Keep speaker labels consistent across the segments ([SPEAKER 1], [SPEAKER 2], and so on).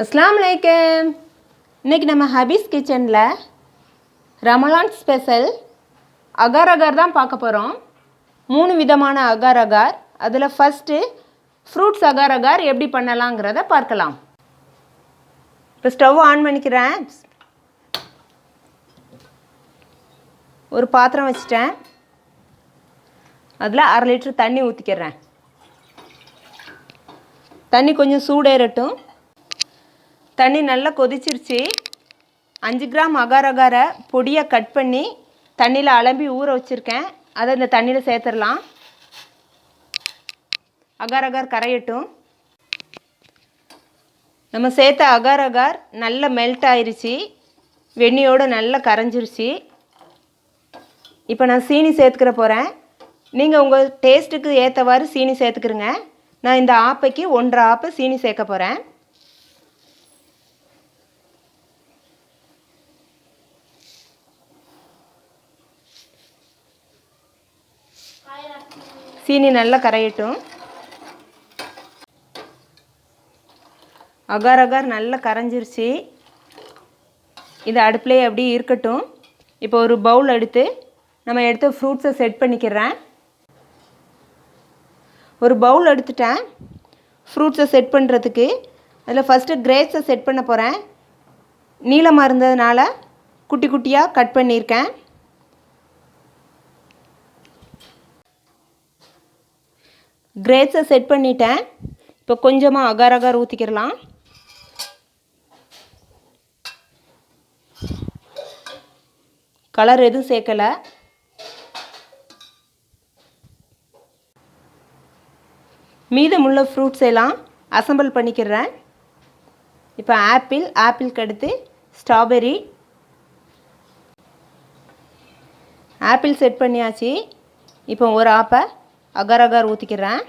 [SPEAKER 1] अस्सलाम वालेकुम। इन्றைக்கி நம்ம ஹபீஸ் கிச்சனில் ரமலான் ஸ்பெஷல் அகர் அகர் தான் பார்க்க போகிறோம். 3 விதமான அகர் அகர். அதில் ஃபஸ்ட்டு ஃப்ரூட்ஸ் அகர் அகர் எப்படி பண்ணலாங்கிறத பார்க்கலாம். இப்போ ஸ்டவ் ஆன் பண்ணிக்கிறேன். ஒரு பாத்திரம் வச்சுட்டேன். அதில் 1/2 லிட்டர் தண்ணி ஊற்றிக்கிறேன். தண்ணி கொஞ்சம் சூடேறட்டும். தண்ணி நல்லா கொதிச்சிருச்சு. 5 கிராம் அகர் அகரை பொடியாக கட் பண்ணி தண்ணியில் அலம்பி ஊற வச்சுருக்கேன். அதை இந்த தண்ணியில் சேர்த்துடலாம். அகர் அகர் கரையட்டும். நம்ம சேர்த்த அகர் அகர் நல்லா மெல்ட் ஆயிடுச்சு. வெந்நியோடு நல்லா கரைஞ்சிருச்சு. இப்போ நான் சீனி சேர்த்துக்கிற போகிறேன். நீங்கள் உங்கள் டேஸ்ட்டுக்கு ஏற்றவாறு சீனி சேர்த்துக்கிறங்க. நான் இந்த ஆப்பைக்கு 1/2 ஆப்பை சீனி சேர்க்க போகிறேன். சீனி நல்லா கரையட்டும். அகர் அகர் நல்லா கரைஞ்சிருச்சு. இது அடுப்புலேயே அப்படியே இருக்கட்டும். இப்போ ஒரு பவுல் எடுத்து நம்ம எடுத்த ஃப்ரூட்ஸை செட் பண்ணிக்கிறேன். ஒரு பவுல் எடுத்துட்டேன் ஃப்ரூட்ஸை செட் பண்ணுறதுக்கு. அதில் ஃபஸ்ட்டு கிரேப்ஸை செட் பண்ண போகிறேன். நீளமாக இருந்ததுனால குட்டி குட்டியாக கட் பண்ணியிருக்கேன். கிரேப்ஸை செட் பண்ணிட்டேன். இப்போ கொஞ்சமாக அகர் அகர் ஊற்றிக்கிறலாம். கலர் எதுவும் சேர்க்கலை. மீதமுள்ள ஃப்ரூட்ஸ் எல்லாம் அசம்பிள் பண்ணிக்கிறேன். இப்போ ஆப்பிளுக்கு அடுத்து ஸ்ட்ராபெரி. ஆப்பிள் செட் பண்ணியாச்சு. இப்போ ஒரு ஆப்பை அகர் அகர் ஊற்றிக்கிறேன்.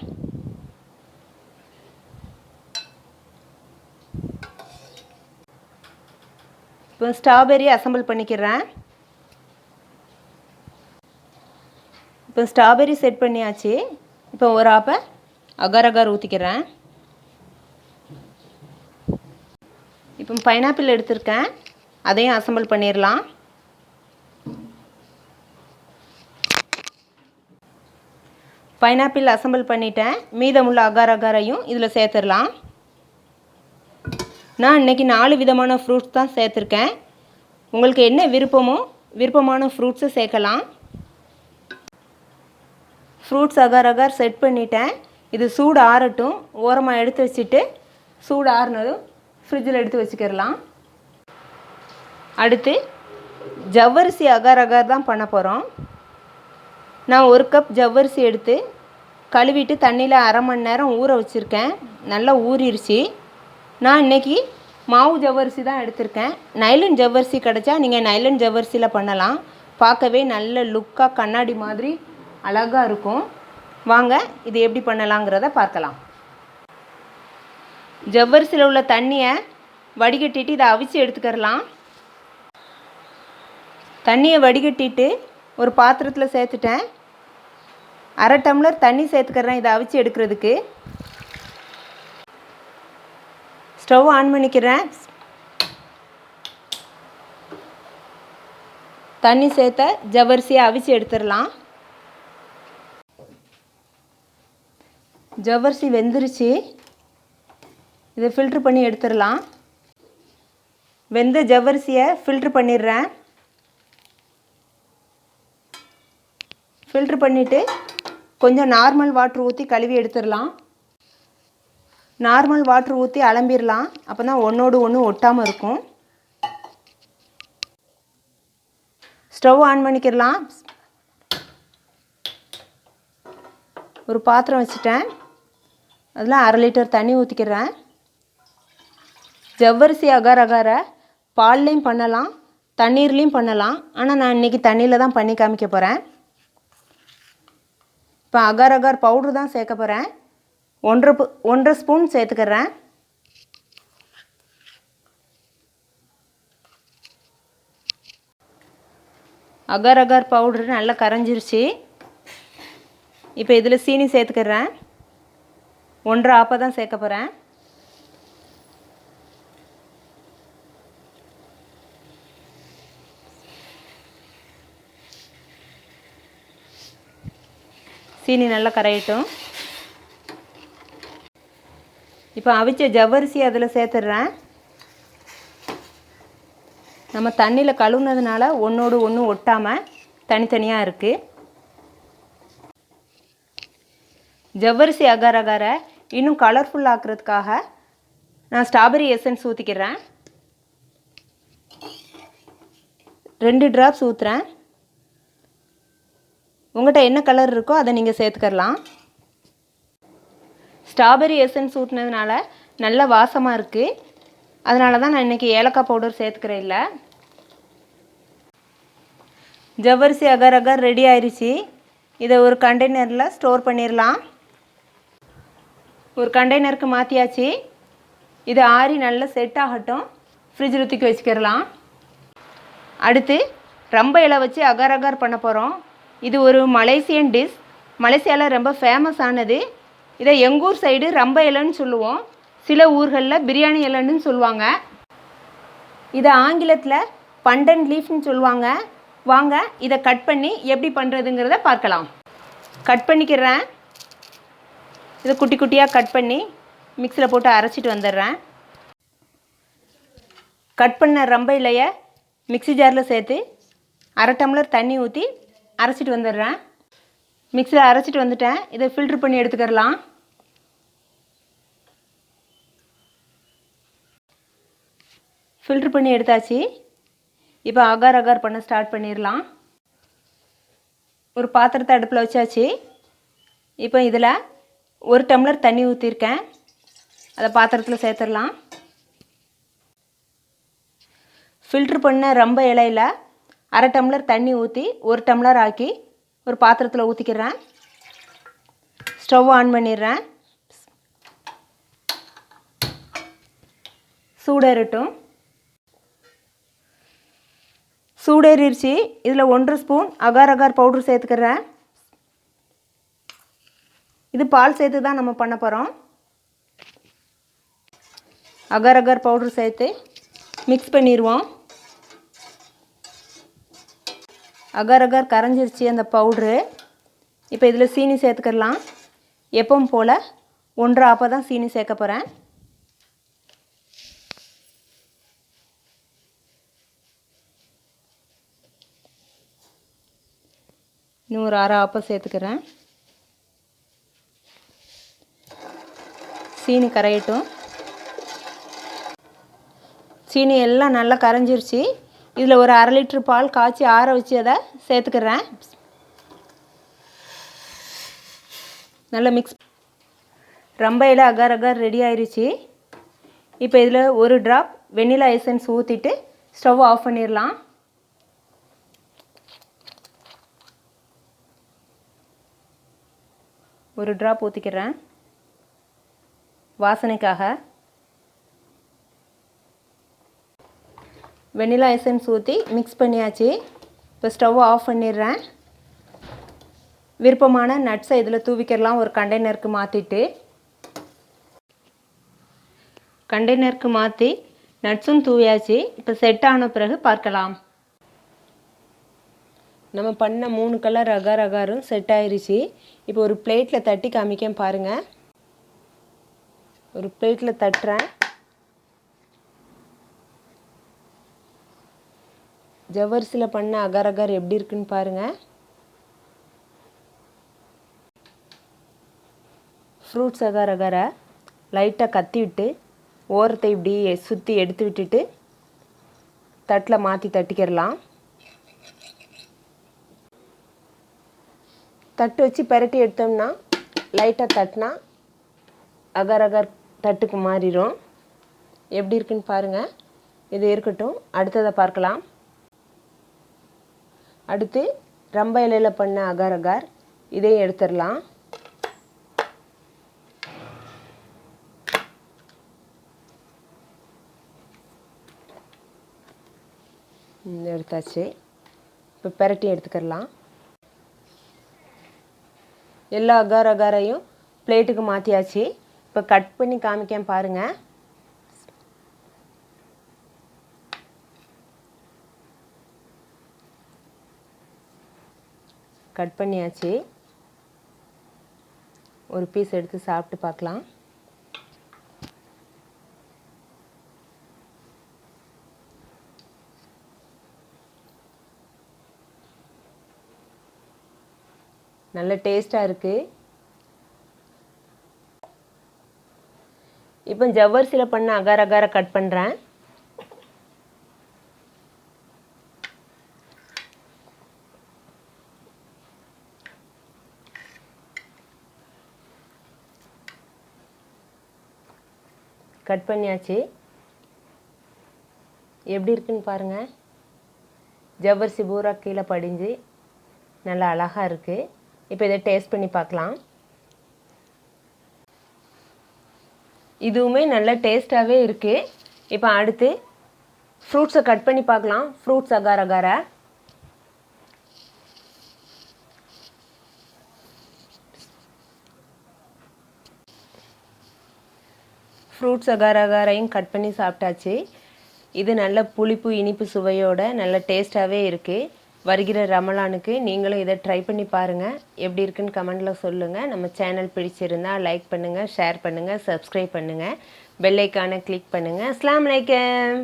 [SPEAKER 1] இப்போ ஸ்ட்ராபெரி அசம்பிள் பண்ணிக்கிறேன். இப்போ ஸ்ட்ராபெரி செட் பண்ணியாச்சு. இப்போ ஒரு ஆப்பை அகர் அகர் ஊற்றிக்கிறேன். இப்போ பைனாப்பிள் எடுத்திருக்கேன். அதையும் அசம்பிள் பண்ணிடலாம். பைனாப்பிள் அசம்பிள் பண்ணிட்டேன். மீதமுள்ள அகர் அகரையும் இதில் சேர்த்துடலாம். நான் இன்றைக்கி 4 விதமான ஃப்ரூட்ஸ் தான் சேர்த்துருக்கேன். உங்களுக்கு என்ன விருப்பமான ஃப்ரூட்ஸை சேர்க்கலாம். ஃப்ரூட்ஸ் அகர் அகர் செட் பண்ணிட்டேன். இது சூடு ஆறட்டும். ஓரமாக எடுத்து வச்சுட்டு சூடு ஆறுனதும் ஃப்ரிட்ஜில் எடுத்து வச்சுக்கிடலாம். அடுத்து ஜவ்வரிசி அகர் அகர் தான் பண்ண போகிறோம். நான் 1 கப் ஜவ்வரிசி எடுத்து கழுவிட்டு தண்ணியில் 1/2 மணி நேரம் ஊற வச்சுருக்கேன். நல்லா ஊறிடுச்சு. நான் இன்றைக்கி மாவு ஜவ்வரிசி தான் எடுத்திருக்கேன். நைலன் ஜவ்வரிசி கிடச்சா நீங்கள் நைலன் ஜவ்வரிசியில் பண்ணலாம். பார்க்கவே நல்ல லுக்காக கண்ணாடி மாதிரி அழகாக இருக்கும். வாங்க இது எப்படி பண்ணலாங்கிறத பார்க்கலாம். ஜவ்வரிசியில் உள்ள தண்ணியை வடிகட்டிட்டு இதை அவிச்சு எடுத்துக்கிறலாம். தண்ணியை வடிகட்டிட்டு ஒரு பாத்திரத்தில் சேர்த்துட்டேன். 1/2 டம்ளர் தண்ணி சேர்த்துக்கிறேன் இதை அவிச்சு எடுக்கிறதுக்கு. ஸ்டவ் ஆன் பண்ணிக்கிறேன். தண்ணி சேர்த்த ஜவ்வரிசியை அவிச்சு எடுத்துடலாம். ஜவ்வரிசி வெந்துருச்சு. இதை ஃபில்ட்ரு பண்ணி எடுத்துடலாம். வெந்த ஜவ்வரிசியை ஃபில்ட்ரு பண்ணிடுறேன். ஃபில்ட்ரு பண்ணிவிட்டு கொஞ்சம் நார்மல் வாட்ரு ஊற்றி கழுவி எடுத்துடலாம். நார்மல் வாட்ரு ஊற்றி அலம்பிடலாம். அப்போ தான் ஒன்றோடு ஒன்று ஒட்டாமல் இருக்கும். ஸ்டவ் ஆன் பண்ணிக்கிடலாம். ஒரு பாத்திரம் வச்சுட்டேன். அதில் 1/2 லிட்டர் தண்ணி ஊற்றிக்கிறேன். ஜவ்வரிசி அகர் அகரை பால்லையும் பண்ணலாம், தண்ணீர்லேயும் பண்ணலாம். ஆனால் நான் இன்றைக்கி தண்ணியில் தான் பண்ணி காமிக்க போகிறேன். இப்போ அகர் அகர் பவுட்ரு தான் சேர்க்க போகிறேன். 1.5 ஸ்பூன் சேர்த்துக்கிறேன். அகர் அகர் பவுட்ரு நல்லா கரைஞ்சிருச்சு. இப்போ இதில் சீனி சேர்த்துக்கிறேன். 1/2 ஆப்பை தான் சேர்க்க போகிறேன். சீனி நல்லா கரையட்டும். இப்போ அவிச்ச ஜவ்வரிசி அதில் சேர்த்துட்றேன். நம்ம தண்ணியில் கழுவுனதுனால ஒன்றோடு ஒன்று ஒட்டாமல் தனித்தனியாக இருக்குது. ஜவ்வரிசி அகார் அகாரை இன்னும் கலர்ஃபுல் ஆக்குறதுக்காக நான் ஸ்ட்ராபெரி எசன்ஸ் ஊற்றிக்கிறேன். 2 ட்ராப்ஸ் ஊற்றுறேன். உங்கள்கிட்ட என்ன கலர் இருக்கோ அதை நீங்கள் சேர்த்துக்கலாம். ஸ்ட்ராபெரி எசன்ஸ் ஊற்றினதுனால நல்ல வாசமாக இருக்குது. அதனால தான் நான் இன்றைக்கி ஏலக்காய் பவுடர் சேர்த்துக்கிறேன். இல்லை, ஜவ்வரிசி அகார் அகார் ரெடி ஆயிடுச்சு. இதை ஒரு கண்டெய்னரில் ஸ்டோர் பண்ணிடலாம். ஒரு கண்டெய்னருக்கு மாற்றியாச்சு. இது ஆறி நல்லா செட் ஆகட்டும். ஃப்ரிட்ஜில் தூக்கி வச்சுக்கிடலாம். அடுத்து ரம்ப இலை வச்சு அகார் அகார் பண்ண போகிறோம். இது ஒரு மலேசியன் டிஷ். மலேசியாவில் ரொம்ப ஃபேமஸ் ஆனது. இதை எங்கூர் சைடு ரம்ப இலைன்னு சொல்லுவோம். சில ஊர்களில் பிரியாணி இலைன்னு சொல்லுவாங்க. இதை ஆங்கிலத்தில் பண்டன் லீஃப்னு சொல்லுவாங்க. வாங்க இதை கட் பண்ணி எப்படி பண்ணுறதுங்கிறத பார்க்கலாம். கட் பண்ணிக்கிறேன். இதை குட்டி குட்டியாக கட் பண்ணி மிக்ஸியில் போட்டு அரைச்சிட்டு வந்துடுறேன். கட் பண்ண ரம்ப இலையை மிக்ஸி ஜாரில் சேர்த்து 1/2 டம்ளர் தண்ணி ஊற்றி அரைச்சிட்டு வந்துடுறேன். மிக்ஸியில் அரைச்சிட்டு வந்துட்டேன். இதை ஃபில்ட்ரு பண்ணி எடுத்துக்கிடலாம். ஃபில்ட்ரு பண்ணி எடுத்தாச்சு. இப்போ அகார் அகார் பண்ண ஸ்டார்ட் பண்ணிடலாம். ஒரு பாத்திரத்தை அடுப்பில் வச்சாச்சு. இப்போ இதில் 1 டம்ளர் தண்ணி ஊற்றிருக்கேன். அதை பாத்திரத்தில் சேர்த்துடலாம். ஃபில்ட்ரு பண்ண ரம்ப இலையில் 1/2 டம்ளர் தண்ணி ஊற்றி 1 டம்ளர் ஆக்கி ஒரு பாத்திரத்தில் ஊற்றிக்கிறேன். ஸ்டவ் ஆன் பண்ணிடுறேன். சூடேறட்டும். சூடேறிடுச்சு. இதில் 1 ஸ்பூன் அகார் அகார் பவுட்ரு சேர்த்துக்கிறேன். இது பால் சேர்த்து தான் நம்ம பண்ண போகிறோம். அகார் அகார் பவுட்ரு சேர்த்து மிக்ஸ் பண்ணிடுவோம். அகார் அகார் கரைஞ்சிருச்சு அந்த பவுட்ரு. இப்போ இதில் சீனி சேர்த்துக்கலாம். எப்பவும் போல் 1/2 ஆப்பா தான் சீனி சேர்க்க போகிறேன். இன்னும் ஒரு 1/2 ஆப்பா சேர்த்துக்கிறேன். சீனி கரையட்டும். சீனி எல்லாம் நல்லா கரைஞ்சிருச்சு. இதில் ஒரு 1/2 லிட்ரு பால் காய்ச்சி ஆற வச்சு அதை சேர்த்துக்கிறேன். நல்லா மிக்ஸ். ரம்ப இலை அகார் அகார் ரெடி ஆயிடுச்சு. இப்போ இதில் 1 ட்ராப் வெண்ணிலா எசன்ஸ் ஊற்றிட்டு ஸ்டவ் ஆஃப் பண்ணிடலாம். ஒரு ட்ராப் ஊற்றிக்கிறேன் வாசனைக்காக. வெண்ணிலா எசன்ஸ் ஊற்றி மிக்ஸ் பண்ணியாச்சு. இப்போ ஸ்டவ் ஆஃப் பண்ணிடுறேன். விருப்பமான நட்ஸை இதில் தூவிக்கிறலாம். ஒரு கண்டெய்னருக்கு மாற்றிட்டு கண்டெய்னருக்கு மாற்றி நட்ஸும் தூவியாச்சு. இப்போ செட் ஆன பிறகு பார்க்கலாம். நம்ம பண்ண 3 கலர் அகார் அகாரும் செட் ஆயிடுச்சு. இப்போ ஒரு பிளேட்டில் தட்டி காமிக்க பாருங்கள். ஒரு பிளேட்டில் தட்டுறேன். ஜவ்வரிசியில் பண்ண அகார் அகார் எப்படி இருக்குன்னு பாருங்கள். ஃப்ரூட்ஸ் அகார் அகாரை லைட்டாக கத்தி விட்டு ஓரத்தை இப்படி சுற்றி எடுத்து விட்டுட்டு தட்டில் மாற்றி தட்டிக்கிறலாம். தட்டு வச்சு பெரட்டி எடுத்தோம்னா லைட்டாக தட்டினா அகார் அகார் தட்டுக்கு மாறிடும். எப்படி இருக்குன்னு பாருங்கள். இது இருக்கட்டும். அடுத்ததை பார்க்கலாம். அடுத்து ரம்ப இலையில் பண்ண அகார் அகார் இதையும் எடுத்துடலாம். எடுத்தாச்சு. இப்போ பெரட்டி எடுத்துக்கலாம். எல்லா அகார் அகாரையும் பிளேட்டுக்கு மாற்றியாச்சு. இப்போ கட் பண்ணி காமிக்க பாருங்கள். கட் பண்ணியாச்சு. ஒரு பீஸ் எடுத்து சாப்பிட்டு பார்க்கலாம். நல்ல டேஸ்ட்டாக இருக்குது. இப்போ ஜவ்வரிசியில் பண்ண அகார் அகாரை கட் பண்ணுறேன். கட் பண்ணியாச்சு. எப்படி இருக்குன்னு பாருங்கள். ஜவ்வரிசி பூரா கீழே படிஞ்சு நல்லா அழகாக இருக்குது. இப்போ இதை டேஸ்ட் பண்ணி பார்க்கலாம். இதுவுமே நல்ல டேஸ்ட்டாகவே இருக்குது. இப்போ அடுத்து ஃப்ரூட்ஸை கட் பண்ணி பார்க்கலாம். ஃப்ரூட்ஸ் அகார் அகாரை ஃப்ரூட்ஸ் அகார் அகாரையும் கட் பண்ணி சாப்பிட்டாச்சு. இது நல்ல புளிப்பு இனிப்பு சுவையோட நல்ல டேஸ்ட்டாகவே இருக்குது. வருகிற ரமலானுக்கு நீங்களும் இதை ட்ரை பண்ணி பாருங்கள். எப்படி இருக்குன்னு கமெண்டில் சொல்லுங்கள். நம்ம சேனல் பிடிச்சிருந்தால் லைக் பண்ணுங்கள், ஷேர் பண்ணுங்கள், சப்ஸ்கிரைப் பண்ணுங்கள், பெல் ஐக்கானை கிளிக் பண்ணுங்கள். அஸ்ஸலாமு அலைக்கும்.